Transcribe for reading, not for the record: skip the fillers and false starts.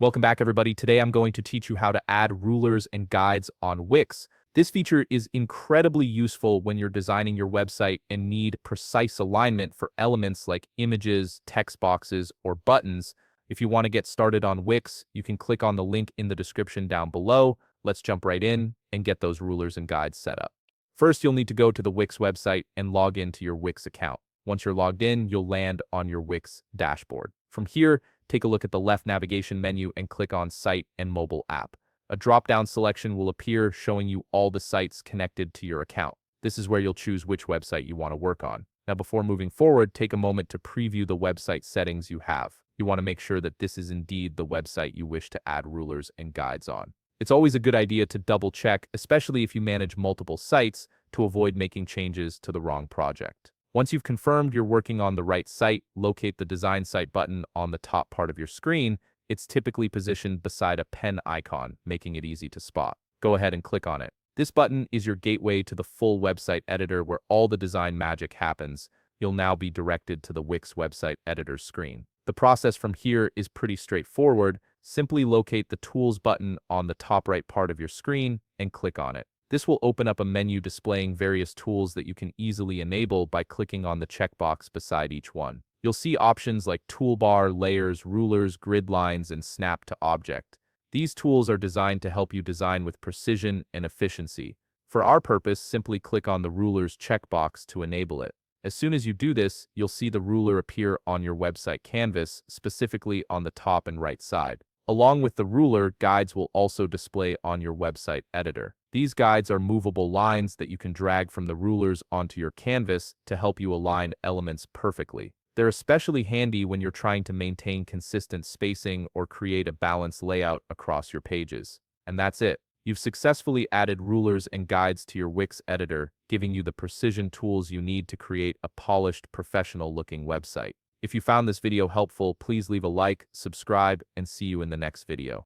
Welcome back, everybody. Today I'm going to teach you how to add rulers and guides on Wix. This feature is incredibly useful when you're designing your website and need precise alignment for elements like images, text boxes, or buttons. If you want to get started on Wix, you can click on the link in the description down below. Let's jump right in and get those rulers and guides set up. First, you'll need to go to the Wix website and log into your Wix account. Once you're logged in, you'll land on your Wix dashboard. From here, take a look at the left navigation menu and click on Site and Mobile App. A drop-down selection will appear showing you all the sites connected to your account. This is where you'll choose which website you want to work on. Now, before moving forward, take a moment to preview the website settings you have. You want to make sure that this is indeed the website you wish to add rulers and guides on. It's always a good idea to double-check, especially if you manage multiple sites, to avoid making changes to the wrong project. Once you've confirmed you're working on the right site, locate the Design Site button on the top part of your screen. It's typically positioned beside a pen icon, making it easy to spot. Go ahead and click on it. This button is your gateway to the full website editor where all the design magic happens. You'll now be directed to the Wix website editor screen. The process from here is pretty straightforward. Simply locate the Tools button on the top right part of your screen and click on it. This will open up a menu displaying various tools that you can easily enable by clicking on the checkbox beside each one. You'll see options like Toolbar, Layers, Rulers, Grid Lines, and Snap to Object. These tools are designed to help you design with precision and efficiency. For our purpose, simply click on the Rulers checkbox to enable it. As soon as you do this, you'll see the ruler appear on your website canvas, specifically on the top and right side. Along with the ruler, guides will also display on your website editor. These guides are movable lines that you can drag from the rulers onto your canvas to help you align elements perfectly. They're especially handy when you're trying to maintain consistent spacing or create a balanced layout across your pages. And that's it. You've successfully added rulers and guides to your Wix editor, giving you the precision tools you need to create a polished, professional-looking website. If you found this video helpful, please leave a like, subscribe, and see you in the next video.